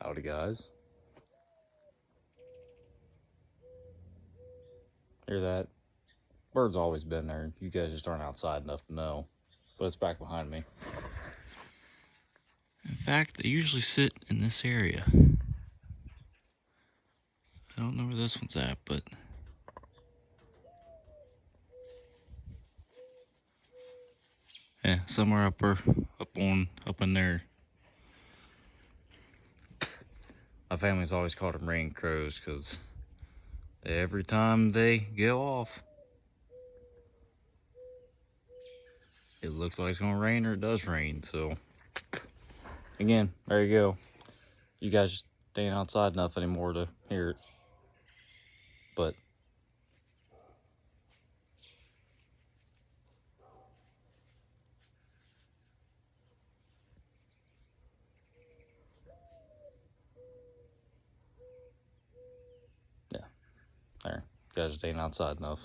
Howdy, guys. Hear that? Bird's always been there. You guys just aren't outside enough to know. But it's back behind me. In fact, they usually sit in this area. I don't know where this one's at, but yeah, somewhere up in there. My family's always called them rain crows because every time they go off, it looks like it's gonna rain or it does rain. So again, there you go. You guys just ain't outside enough anymore to hear it. But yeah, there. You guys just ain't outside enough.